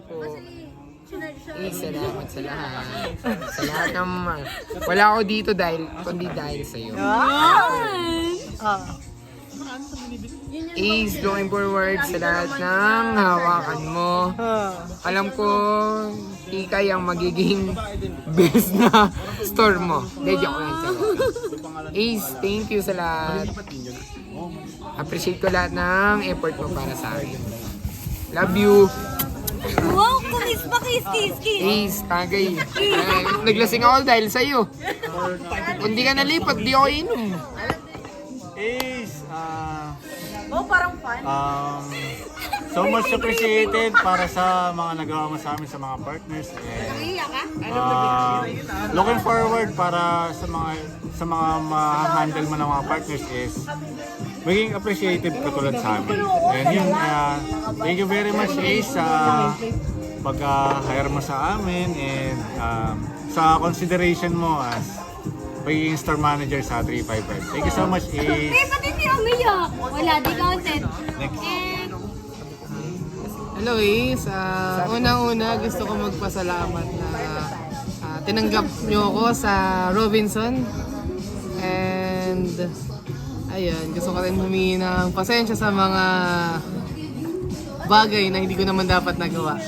po. Salamat sa lahat. Sa lahat ng wala ako dito kundi dahil sa'yo. Ace, going forward sa lahat ng hawakan mo. Alam ko, ikay ang magiging best na store mo. De, joke lang sa'yo. Ace, thank you sa lahat. Appreciate ko lahat ng effort mo para sa akin. Love you. Wow, kiss pa, kiss. Ace, tagay. Naglasing ako dahil sa'yo. Kung di ka nalipat, di ako inom. Ace, Oh, parang fun. so much appreciated para sa mga nagawa mo sa amin sa mga partners. And, looking forward para sa mga ma-handle mo ng mga partners is maging appreciative katulad sa amin. And yun, thank you very much Ace sa pagka-hire mo sa amin and sa consideration mo as pagiging store manager sa 355. Thank you so much Ace. Pati si umiyak. Wala, di counted. Hello Ace, unang-una gusto ko magpasalamat na tinanggap niyo ako sa Robinson. And ayun, gusto ko rin humingi ng pasensya sa mga bagay na hindi ko naman dapat nagawa.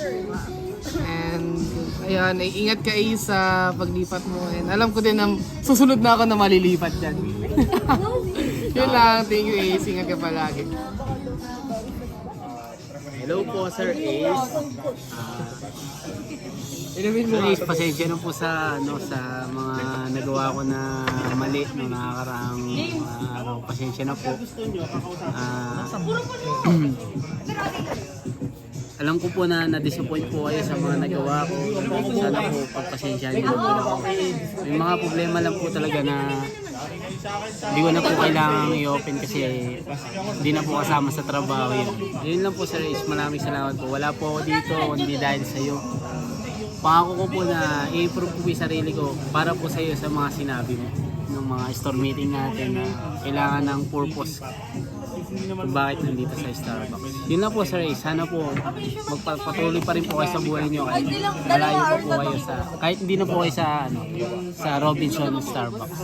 And ayun, ingat ka Ace sa paglipat mo. And alam ko din na susunod na ako na malilipat dyan. Yun lang, thank you Ace, ingat ka palagi. Hello po Sir Ace. Sir Ace, pasensya na po sa mga nagawa ko na mali noong nakakaraang araw. Pasensya na po. Alam ko po na na-disappoint po kayo sa mga nagawa ko. Sana po pagpasensyahan niyo po ako. May mga problema lang po talaga na hindi ko na po kailangang i-open kasi hindi na po kasama sa trabaho yun. Yun lang po Sir Ace, maraming salamat po. Wala po ako dito, hindi dahil sa iyo. Pangako ko po na i-improve po yung sarili ko para po sa iyo sa mga sinabi mo ng mga store meeting natin na kailangan ng purpose kung bakit nandito sa Starbucks. Yun lang po Sir Ace, sana po magpatuloy pa rin po kayo sa buhay niyo kahit malayo pa po kayo kahit hindi na po kayo sa Robinson Starbucks.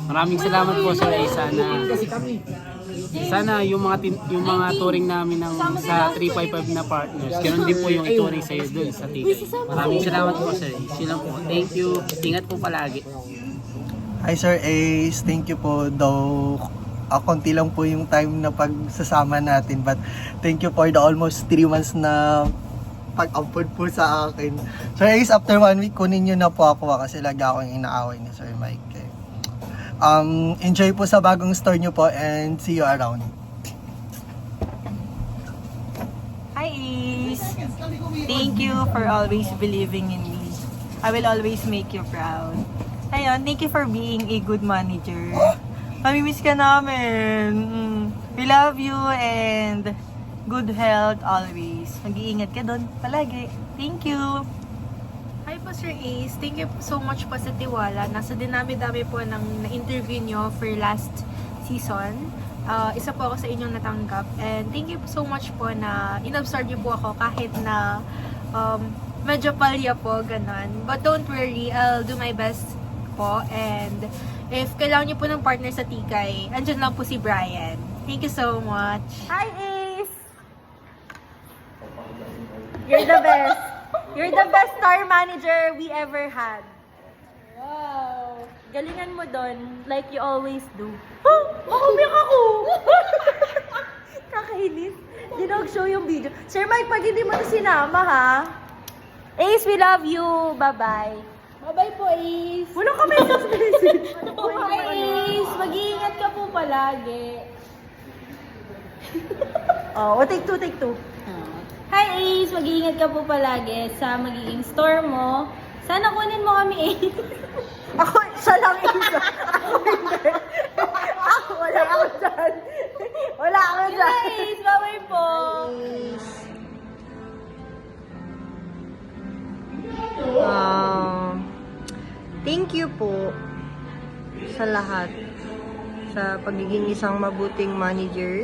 Maraming salamat po Sir Ace, sana yung mga touring namin sa 355 na partners, ganoon din po yung ituring sa iyo doon sa ticket. Maraming salamat po Sir Ace. Yun lang po. Thank you. Ingat po palagi. Hi Sir Ace, thank you po. Though konti lang po yung time na pagsasama natin, but thank you for the almost 3 months na pag-upload po sa akin. Sir Ace, after 1 week, kunin nyo na po ako kasi lagi akong inaaway ni Sir Mike. Enjoy po sa bagong store nyo po and see you around. Hi Ace. Thank you for always believing in me. I will always make you proud. Ayun, thank you for being a good manager. Mamimiss ka namin. We love you and good health always. Mag-iingat ka doon palagi. Thank you. Hi po Sir Ace, thank you so much po sa tiwala. Nasa dinami-dami po ng na-interview nyo for last season. Isa po ako sa inyong natanggap. And thank you so much po na in-absorb nyo po ako kahit na medyo palya po, ganun. But don't worry, I'll do my best po. And if kailangan nyo po ng partner sa Tikay, andyan lang po si Brian. Thank you so much. Hi Ace! You're the best. You're the best store manager we ever had. Wow! Galingan mo doon, like you always do. Makumiyak ako! Kakainis. Dinog-show yung video. Sir Mike, pag hindi mo na sinama ha. Ace, we love you. Bye-bye. Bye-bye po, Ace. Wala ka message. Hi, Ace. Mag-iingat ka po palagi. Take two. Hi Ace, mag-iingat ka po palagi sa magiging store mo. Sana kunin mo kami Ace. Siya lang isa. Ako hindi. Wala ako dyan. Wala ako dyan. Ace, bye-bye po. Thank you po sa lahat. Sa pagiging isang mabuting manager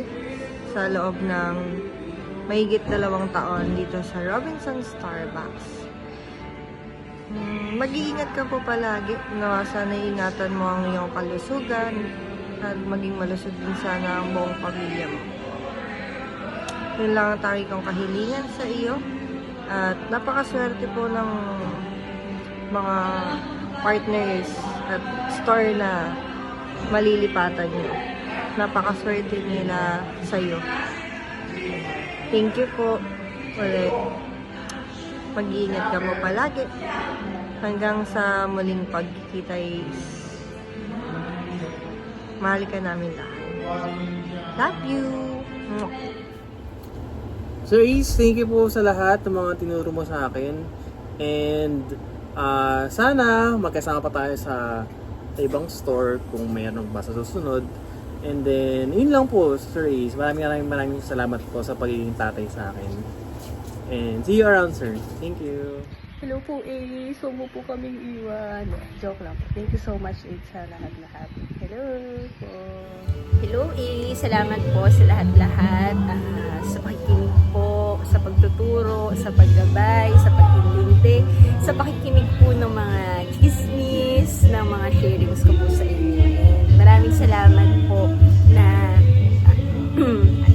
sa loob ng mahigit 2 taon dito sa Robinson Starbucks. Mag-iingat ka po palagi. Sana ingatan mo ang iyong kalusugan at maging malusog din sana ang buong pamilya mo. Yun lang ang tangi kong kahilingan sa iyo. At napakaswerte po ng mga partners at store na malilipatan nyo. Napakaswerte nila sa iyo. Thank you po ulit. Mag-iingat ka mo palagi. Hanggang sa muling pagkikita is mahal ka namin lahat. Love you! So Ace, thank you po sa lahat ng mga tinuro mo sa akin. And sana magkasama pa tayo sa ibang store kung mayroon pa sa susunod. And then, yun lang po, Sir Ace. Maraming salamat po sa pagiging tatay sa akin. And see you around, sir. Thank you. Hello po, Ace. Huwag mo po kaming iwan. Joke lang po. Thank you so much, Ace, sa lahat-lahat. Hello po. Hello, salamat po sa lahat-lahat. Sa pakikinig po, sa pagtuturo, sa paggabay, sa pag-intindi, sa pakikinig po ng mga chismis, ng mga sharings ko po sa inyo. And maraming salamat po na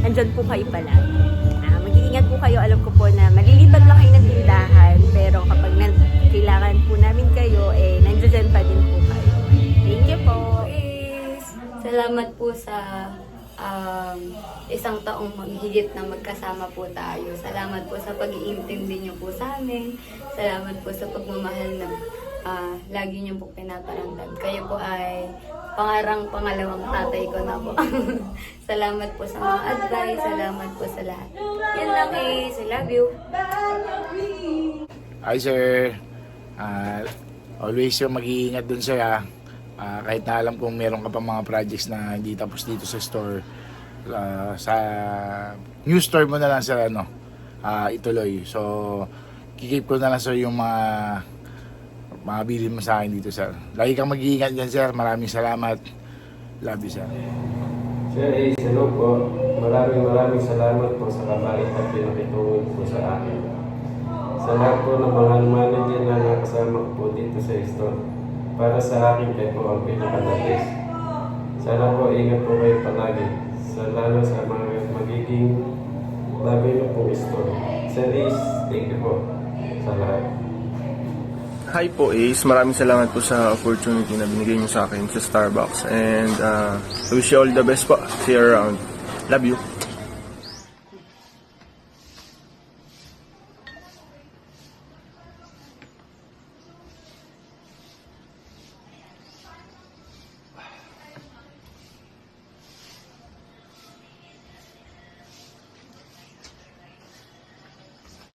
andyan po kayo palagi. Mag-iingat po kayo. Alam ko po na malilipat lang kayo ng tindahan, pero kapag kailangan po namin kayo, nandiyan pa din po kayo. Thank you po. Salamat po sa isang taong maghigit na magkasama po tayo. Salamat po sa pag-iintindi niyo po sa amin. Salamat po sa pagmamahal na lagi niyo po pinaparamdam. Kayo po ay pangalawang tatay ko na po. Salamat po sa mga advice. Salamat po sa lahat. Yan lang I love you. Hi sir. Always yung mag-iingat dun sir kahit na alam kong meron ka pa mga projects na hindi tapos dito sa store, sa new store mo na lang sir ituloy. So kikip ko na lang sir yung mga bilhin mo sa akin dito sir. Lagi kang mag-iingat dyan sir. Maraming salamat. Love you sir. Sir Ace, hello po. Maraming salamat po sa kabait at pinakitungod po sa akin. Sa lahat po ng mga manager na nakasama ko po dito sa store. Para sa akin kayo po ang pinaka-the-best. Sana po ingat po kayo palagi. Lalo sa mga magiging labi niyo pong store. Sir Ace, thank you po sa lahat. Hi po Ace, maraming salamat po sa opportunity na binigay niyo sa akin sa Starbucks. And I wish you all the best po. See you around. Love you.